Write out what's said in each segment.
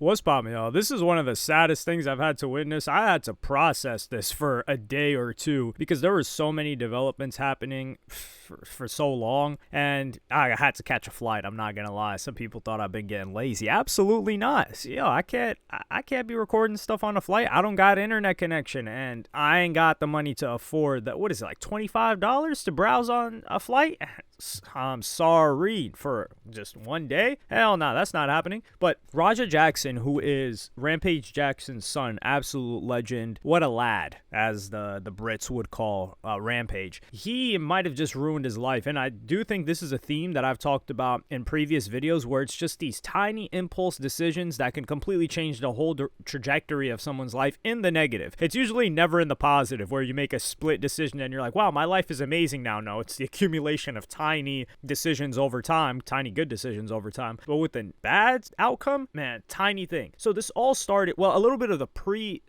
What's poppin', y'all? This is one of the saddest things I've had to witness. I had to process this for a day or two because there were so many developments happening for so long, and I had to catch a flight. I'm not gonna lie. Some people thought I've been getting lazy. Absolutely not. So, yo, I can't be recording stuff on a flight. I don't got internet connection, and I ain't got the money to afford that. What is it, like $25 to browse on a flight? I'm sorry, for just one day? Hell no, that's not happening. But Raja Jackson, who is Rampage Jackson's son, absolute legend, what a lad, as the Brits would call Rampage. He might have just ruined his life, and I do think this is a theme that I've talked about in previous videos, where it's just these tiny impulse decisions that can completely change the whole trajectory of someone's life in the negative. It's usually never in the positive, where you make a split decision and you're like, wow, my life is amazing now. No, it's the accumulation of tiny decisions over time, tiny good decisions over time. But with the bad outcome, man, tiny thing. So this all started, well, a little bit of the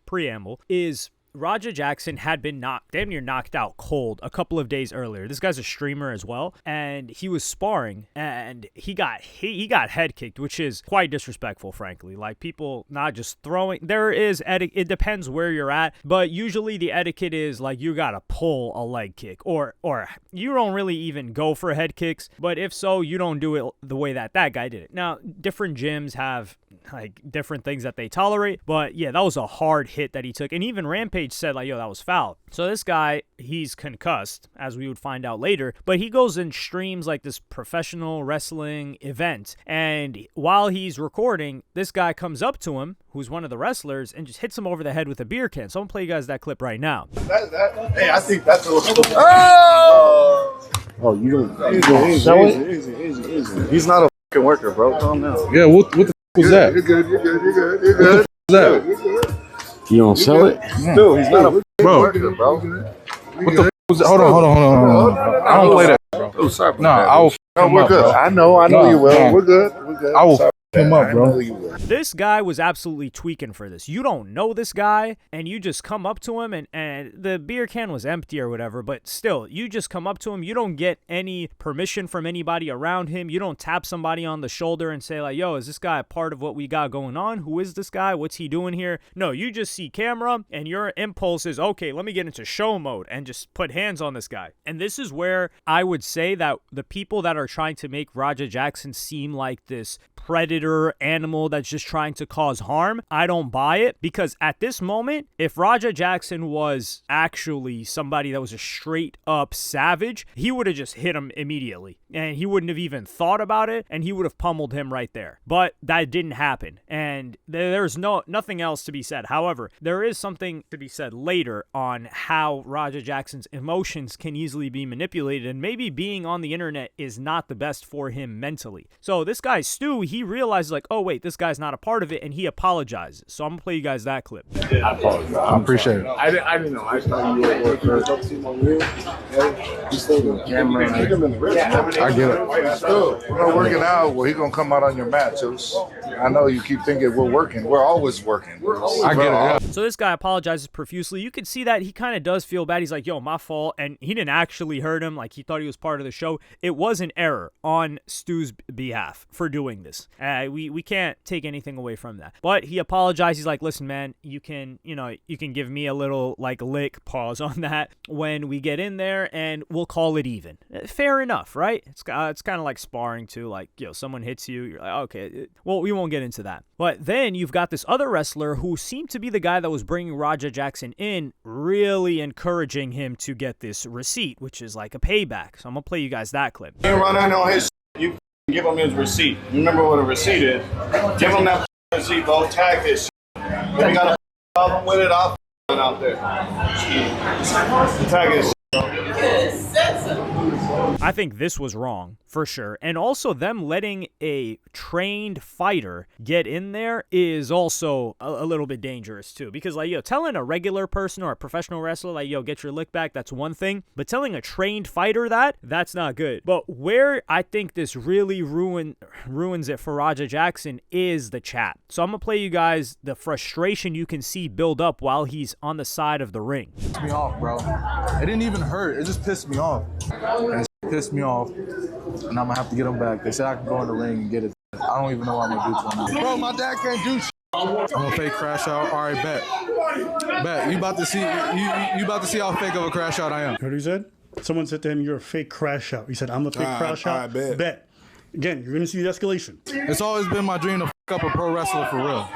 preamble is Raja Jackson had been damn near knocked out cold a couple of days earlier. This guy's a streamer as well, and he was sparring, and he got head kicked, which is quite disrespectful, frankly. Like, people not just throwing. There is etiquette. It depends where you're at, but usually the etiquette is like you gotta pull a leg kick, or you don't really even go for head kicks. But if so, you don't do it the way that guy did it. Now, different gyms have like different things that they tolerate, but yeah, that was a hard hit that he took, and even Rampage said like, yo, that was foul. So this guy, he's concussed, as we would find out later, but he goes and streams like this professional wrestling event, and while he's recording, this guy comes up to him, who's one of the wrestlers, and just hits him over the head with a beer can. So I'm gonna play you guys that clip right now. Hey, I think that's a little. Oh, you don't show it? Easy. He's not a fucking worker, bro. Calm down. Yeah, what the was that? You're good. What the was that? You don't sell it? Dude, he's not a bro. Worker, bro. What the was that? Hold on. I don't play that, bro. Oh, sorry. No, I will. We're good. Bro. I know you will. No. We're good. I will him up, bro. This guy was absolutely tweaking for this. You don't know this guy, and you just come up to him, and the beer can was empty or whatever, but still, you just come up to him. You don't get any permission from anybody around him. You don't tap somebody on the shoulder and say like, yo, is this guy a part of what we got going on? Who is this guy? What's he doing here? No, you just see camera, and your impulse is, okay, let me get into show mode and just put hands on this guy. And this is where I would say that the people that are trying to make Raja Jackson seem like this predator animal that's just trying to cause harm, I don't buy it, because at this moment, if Raja Jackson was actually somebody that was a straight up savage, he would have just hit him immediately, and he wouldn't have even thought about it, and he would have pummeled him right there. But that didn't happen, and there's nothing else to be said. However, there is something to be said later on how Raja Jackson's emotions can easily be manipulated, and maybe being on the internet is not the best for him mentally. So this guy Stu, he realizes like, oh wait, this guy's not a part of it, and he apologizes. So I'm gonna play you guys that clip. I apologize. I appreciate it. I didn't know. I thought you were camera. I get it. We're not working out. Well, he's gonna come out on your mat, Juice. I know you keep thinking we're working. We're always working. I get it. Yeah. So this guy apologizes profusely. You can see that he kind of does feel bad. He's like, yo, my fault. And he didn't actually hurt him. Like, he thought he was part of the show. It was an error on Stu's behalf for doing this. We can't take anything away from that. But he apologized. He's like, listen, man, you can give me a little like lick, pause on that, when we get in there, and we'll call it even. Fair enough, right? It's kind of like sparring too. Like, yo, someone hits you, you're like, okay, well, we won't get into that. But then you've got this other wrestler who seemed to be the guy that was bringing Raja Jackson in, really encouraging him to get this receipt, which is like a payback. So I'm gonna play you guys that clip. You run in on his, you give him his receipt. You remember what a receipt is? Give him that receipt, bro. Tag his shit. If you got a problem with it, I'll out there. Tag his shit, bro. I think this was wrong, for sure. And also them letting a trained fighter get in there is also a little bit dangerous too. Because like, yo, telling a regular person or a professional wrestler like, yo, get your lick back, that's one thing. But telling a trained fighter that's not good. But where I think this really ruins it for Raja Jackson is the chat. So I'm going to play you guys the frustration you can see build up while he's on the side of the ring. Pissed me off, bro. It didn't even hurt. It just pissed me off. And it pissed me off. And I'm gonna have to get him back. They said I can go in the ring and get it. I don't even know what I'm gonna do to him. Bro, my dad can't do shit. I'm gonna fake crash out. All right, bet. Bet. You about to see how fake of a crash out I am. You heard what he said? Someone said to him, "You're a fake crash out." He said, "I'm a fake crash out." I bet. Bet. Again, you're gonna see the escalation. It's always been my dream to fuck up a pro wrestler for real.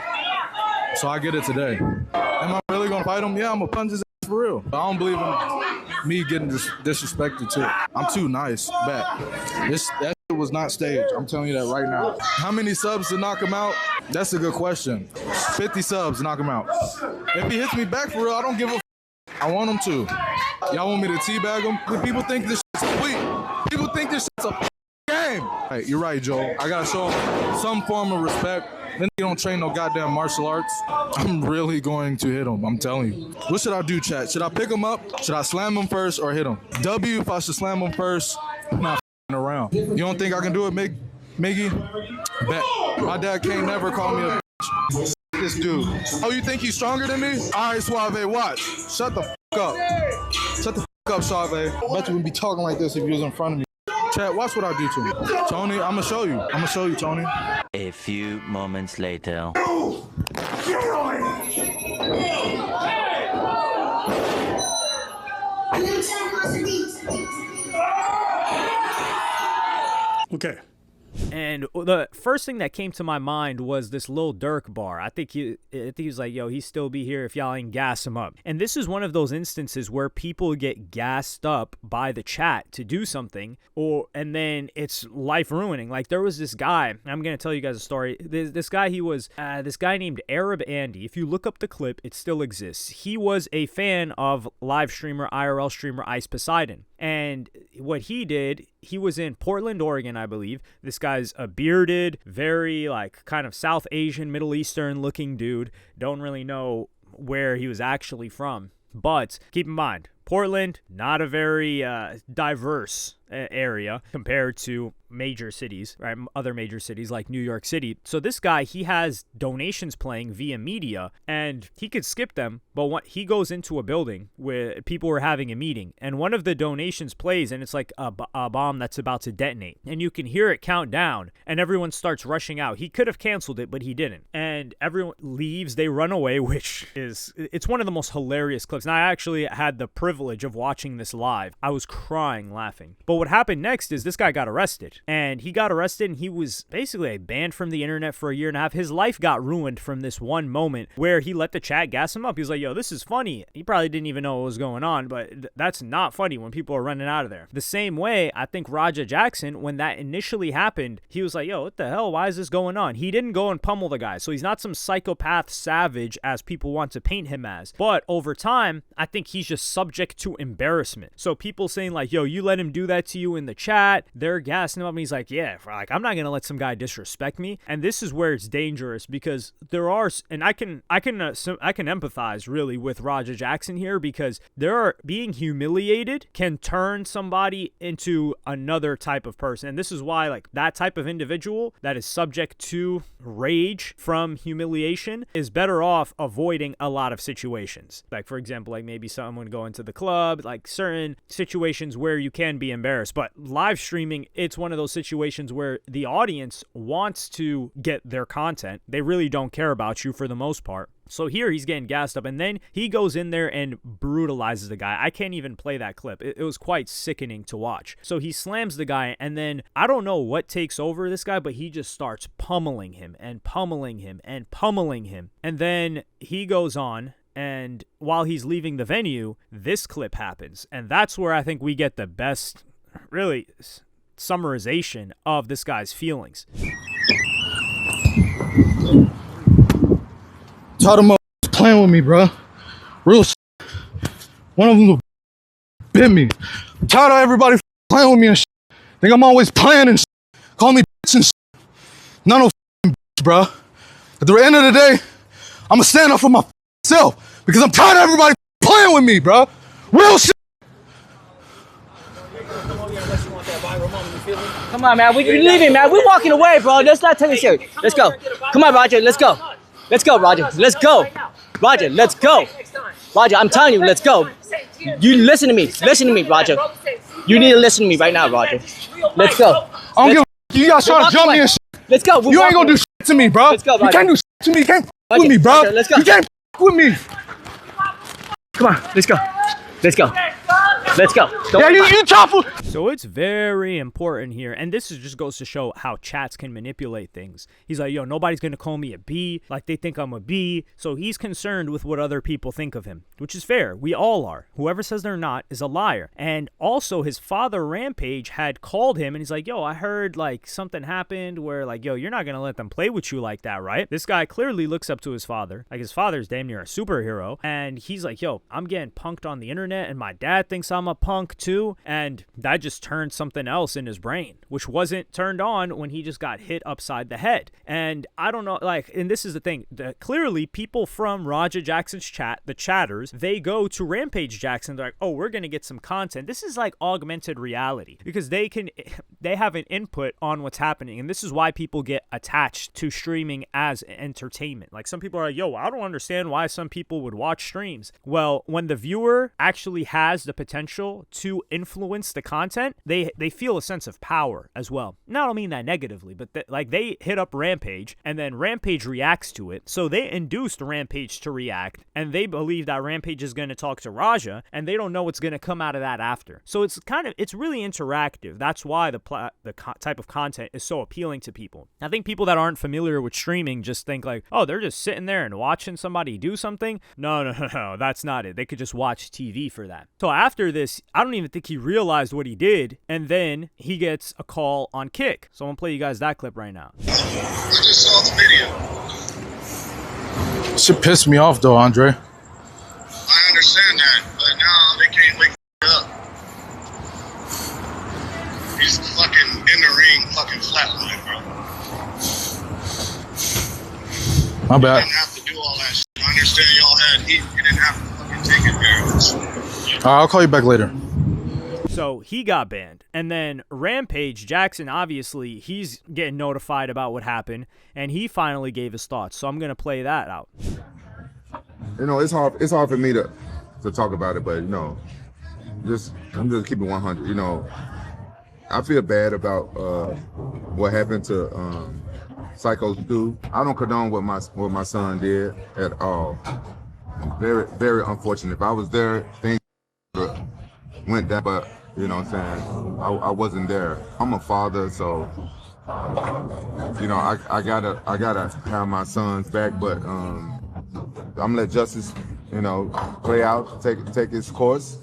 So I get it today. Am I really gonna fight him? Yeah, I'm gonna punch his ass for real. But I don't believe in me getting disrespected too. I'm too nice. Bet. That shit was not staged. I'm telling you that right now. How many subs to knock him out? That's a good question. 50 subs to knock him out. If he hits me back for real, I don't give a I want him to. Y'all want me to teabag him? People think this shit's sweet. People think this shit's a game. Hey, you're right, Joe. I gotta show him some form of respect. Then he don't train no goddamn martial arts. I'm really going to hit him. I'm telling you. What should I do, chat? Should I pick him up? Should I slam him first or hit him? W, if I should slam him first, I'm not around. You don't think I can do it, Miggy? Bet. My dad can't never call me a bitch. This dude. Oh, you think he's stronger than me? All right, Suave, watch. Shut the up. Shut the up, Suave. I bet you wouldn't be talking like this if you was in front of me. Chat, watch what I do to him. Tony, I'm gonna show you. I'm gonna show you, Tony. A few moments later. Okay. And the first thing that came to my mind was this Lil Durk bar. I think he was like, yo, he still be here if y'all ain't gas him up. And this is one of those instances where people get gassed up by the chat to do something, and then it's life ruining. Like there was this guy, I'm going to tell you guys a story. This guy named Arab Andy. If you look up the clip, it still exists. He was a fan of live streamer, IRL streamer Ice Poseidon. And what he did, he was in Portland, Oregon, I believe. This guy's a bearded, very like kind of South Asian, Middle Eastern looking dude. Don't really know where he was actually from. But keep in mind, Portland, not a very diverse area compared to major cities, right? Other major cities like New York City. So this guy, he has donations playing via media, and he could skip them, but he goes into a building where people were having a meeting, and one of the donations plays, and it's like a bomb that's about to detonate, and you can hear it count down, and everyone starts rushing out. He could have canceled it, but he didn't, and everyone leaves. They run away, it's one of the most hilarious clips. And I actually had the privilege of watching this live. I was crying laughing. But what happened next is this guy got arrested. And he got arrested, and he was basically banned from the internet for a year and a half. His life got ruined from this one moment where he let the chat gas him up. He was like, yo, this is funny. He probably didn't even know what was going on, but that's not funny when people are running out of there. The same way, I think Rampage Jackson, when that initially happened, he was like, yo, what the hell? Why is this going on? He didn't go and pummel the guy. So he's not some psychopath savage as people want to paint him as. But over time, I think he's just subject to embarrassment. So people saying like, yo, you let him do that to you in the chat, they're gassing him up, and he's like, yeah, like I'm not gonna let some guy disrespect me. And this is where it's dangerous, because there are, and I can empathize really with Rampage Jackson here, because being humiliated can turn somebody into another type of person. And this is why like that type of individual that is subject to rage from humiliation is better off avoiding a lot of situations. Like for example, like maybe someone going to the club, like certain situations where you can be embarrassed. But live streaming, it's one of those situations where the audience wants to get their content. They really don't care about you for the most part. So here he's getting gassed up, and then he goes in there and brutalizes the guy. I can't even play that clip. It was quite sickening to watch. So he slams the guy, and then I don't know what takes over this guy, but he just starts pummeling him and pummeling him and pummeling him. And then he goes on, and while he's leaving the venue, this clip happens. And that's where I think we get the best, really, summarization of this guy's feelings. Tired of motherfuckers playing with me, bro. Real shit. One of them bit me. I'm tired of everybody playing with me and shit. Think I'm always playing and shit. Call me bitch and shit. Not no bitch, bro. At the end of the day, I'm gonna stand up for myself, because I'm tired of everybody playing with me, bro. Real shit. Come on, man. We're leaving, man. We're walking away, bro. Let's not take it serious. Let's go. Come on, Roger. Let's go. Let's go, Roger. Let's go. Roger, let's go. Roger, I'm telling you, let's go. You listen to me. Listen to me, Roger. You need to listen to me right now, Roger. Let's go. I don't give a you guys trying to jump me and shit. Let's go. You ain't gonna do shit to me, bro. Let's go, Roger. You can't do shit to me. You can't with me, bro. Let's go. You can't with me. Come on, let's go. Let's go. Let's go. Yeah, you tough. So it's very important here, and this just goes to show how chats can manipulate things. He's like, yo, nobody's gonna call me a B, like they think I'm a B, so he's concerned with what other people think of him, which is fair. We all are. Whoever says they're not is a liar. And also his father, Rampage, had called him, and he's like, yo, I heard like something happened where like, yo, you're not gonna let them play with you like that, right? This guy clearly looks up to his father. Like his father's damn near a superhero, and he's like, yo, I'm getting punked on the internet, and my dad thinks I'm a punk too, and that just turned something else in his brain, which wasn't turned on when he just got hit upside the head. And I don't know, like, and this is the thing, that clearly people from Raja Jackson's chat, the chatters, they go to Rampage Jackson, they're like, oh, we're gonna get some content. This is like augmented reality, because they have an input on what's happening, and this is why people get attached to streaming as entertainment. Like some people are like, yo, I don't understand why some people would watch streams. Well, when the viewer actually has the potential to influence the content, they feel a sense of power as well. Now, I don't mean that negatively, but they hit up Rampage, and then Rampage reacts to it. So they induced Rampage to react, and they believe that Rampage is going to talk to Raja, and they don't know what's going to come out of that after. So it's really interactive. That's why the type of content is so appealing to people. I think people that aren't familiar with streaming just think like, oh, they're just sitting there and watching somebody do something. No, that's not it. They could just watch TV for that. So after this, I don't even think he realized what he did, and then he gets a call on Kick. So I'm gonna play you guys that clip right now. I just saw the video. Shit pissed me off though, Andre. I understand that, but now they can't wake up. He's fucking in the ring, fucking flatline, bro. My bad. You didn't have to do all that shit. I understand y'all had heat. You didn't have to fucking take it there. I'll call you back later. So he got banned. And then Rampage Jackson, obviously, he's getting notified about what happened, and he finally gave his thoughts. So I'm going to play that out. You know, it's hard for me to talk about it, but, you know, I'm just keeping 100. You know, I feel bad about what happened to Psycho Stu. I don't condone what my son did at all. Very, very unfortunate. If I was there, things went down, but you know what I'm saying, I wasn't there. I'm a father, so you know I gotta have my son's back, but I'm gonna let justice, you know, play out, take its course.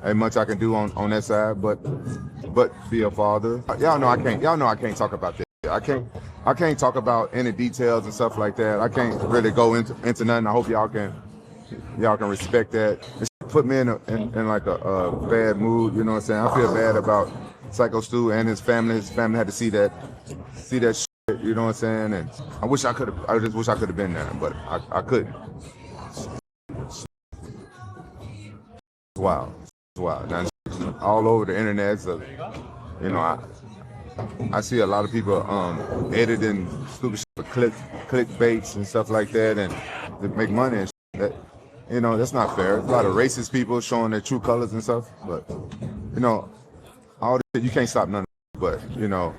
Ain't much I can do on that side, but be a father. Y'all know I can't talk about that. I can't talk about any details and stuff like that. I can't really go into nothing. I hope y'all can respect that. It put me in like a bad mood, you know what I'm saying? I feel bad about Psycho Stu and his family. His family had to see that shit, you know what I'm saying? And I just wish I could have been there, but I couldn't. Wow. Now, all over the internet, so, you know, I see a lot of people editing stupid shit for clickbaits and stuff like that, and to make money and shit. That, you know, that's not fair. There's a lot of racist people showing their true colors and stuff, but you know, all this shit, you can't stop none of it. But you know,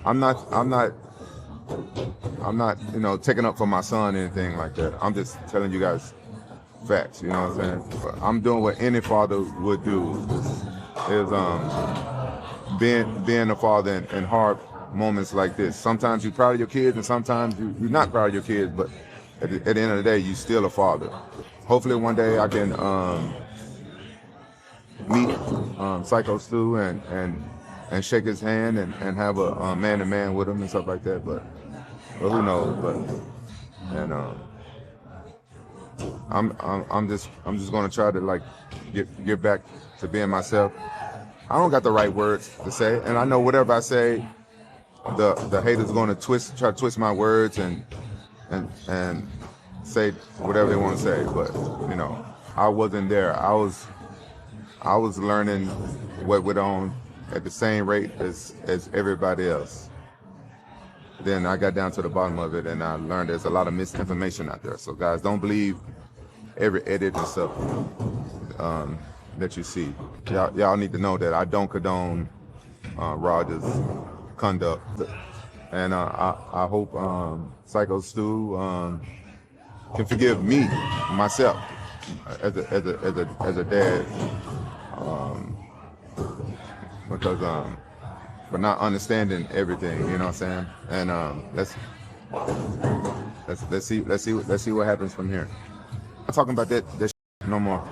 I'm not, you know, taking up for my son or anything like that. I'm just telling you guys facts. You know what I'm saying? But I'm doing what any father would do. Is being a father in hard moments like this. Sometimes you're proud of your kids, and sometimes you're not proud of your kids. But at the end of the day, you're still a father. Hopefully one day I can meet Psycho Stu and shake his hand and have a man-to-man with him and stuff like that. But who knows? I'm just gonna try to like get back to being myself. I don't got the right words to say, and I know whatever I say, the haters gonna try to twist my words and say whatever they want to say. But you know, I wasn't there. I was learning what went on at the same rate as everybody else. Then I got down to the bottom of it, and I learned there's a lot of misinformation out there. So guys, don't believe every edit and stuff that you see. Y'all need to know that I don't condone Roger's conduct, and I hope Psycho Stu can forgive me, myself, as a dad, because for not understanding everything, you know what I'm saying? And let's see what happens from here. I'm not talking about that shit no more.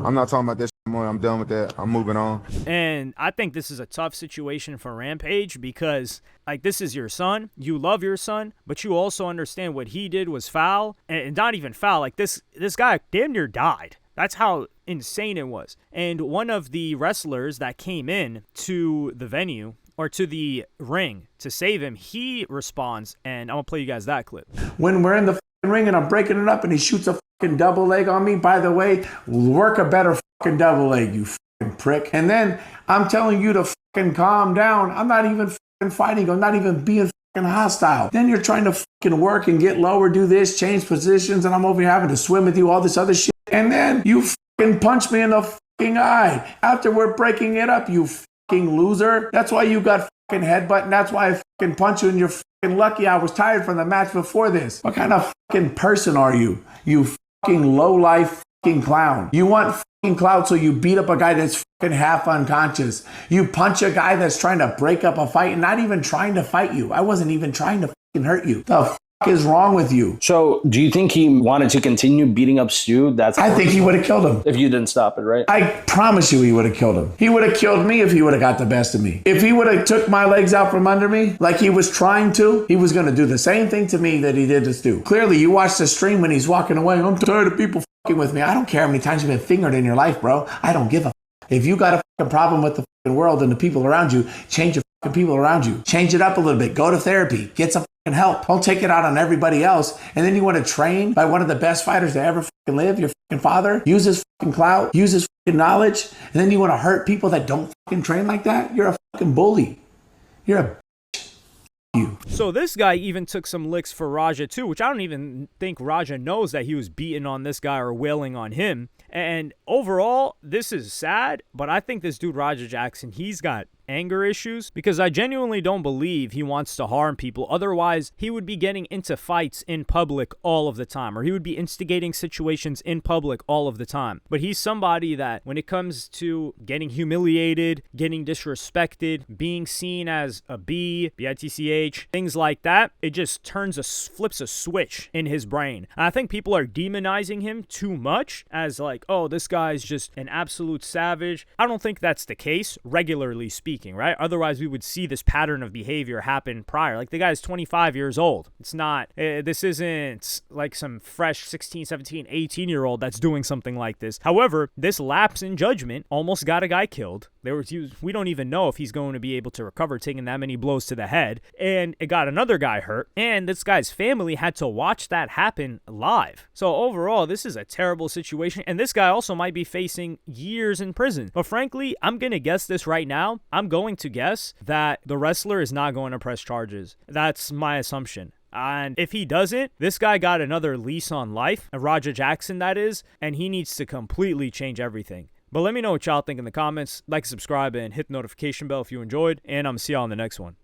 I'm not talking about that shit no more. I'm done with that. I'm moving on. And I think this is a tough situation for Rampage because, like, this is your son. You love your son, but you also understand what he did was foul. And not even foul. Like, this guy damn near died. That's how insane it was. And one of the wrestlers that came in to the venue or to the ring to save him, he responds, and I'm going to play you guys that clip. When we're in the ring and I'm breaking it up and he shoots a double leg on me, by the way, work a better double leg, you prick. And then I'm telling you to calm down. I'm not even fighting. I'm not even being hostile. Then you're trying to work and get lower, do this, change positions, and I'm over here having to swim with you, all this other shit. And then you punch me in the eye after we're breaking it up, you loser. That's why you got headbutt, and that's why I punch you, and you're lucky I was tired from the match before this. What kind of person are you? You low-life clown. You want clout, so you beat up a guy that's half unconscious. You punch a guy that's trying to break up a fight and not even trying to fight you. I wasn't even trying to hurt you. The is wrong with you? So do you think he wanted to continue beating up Stu? I think he would have killed him. If you didn't stop it, right? I promise you he would have killed him. He would have killed me if he would have got the best of me. If he would have took my legs out from under me like he was trying to, he was going to do the same thing to me that he did to Stu. Clearly, you watched the stream when he's walking away. I'm tired of people with me. I don't care how many times you've been fingered in your life, bro. I don't give a If you got a problem with the world and the people around you, change your people around you. Change it up a little bit. Go to therapy. Get some help. Don't take it out on everybody else. And then you want to train by one of the best fighters to ever live, your father, use his clout, use his knowledge, and then you want to hurt people that don't train like that? You're a bully. You're a you. So this guy even took some licks for Raja too, which I don't even think Raja knows that he was beating on this guy or wailing on him. And overall, this is sad, but I think this dude Rampage Jackson, he's got anger issues because I genuinely don't believe he wants to harm people. Otherwise, he would be getting into fights in public all of the time, or he would be instigating situations in public all of the time. But he's somebody that when it comes to getting humiliated, getting disrespected, being seen as a B-I-T-C-H, things like that, it just flips a switch in his brain. And I think people are demonizing him too much as like, oh, this guy's just an absolute savage. I don't think that's the case, regularly speaking. Right? Otherwise, we would see this pattern of behavior happen prior. Like, the guy's 25 years old. It's not, this isn't like some fresh 16, 17, 18-year-old that's doing something like this. However, this lapse in judgment almost got a guy killed. We don't even know if he's going to be able to recover taking that many blows to the head. And it got another guy hurt. And this guy's family had to watch that happen live. So overall, this is a terrible situation. And this guy also might be facing years in prison. But frankly, I'm going to guess this right now. I'm going to guess that the wrestler is not going to press charges. That's my assumption. And if he doesn't, this guy got another lease on life, Rampage Jackson that is, and he needs to completely change everything. But let me know what y'all think in the comments. Like, subscribe, and hit the notification bell if you enjoyed, and I'm going to see y'all on the next one.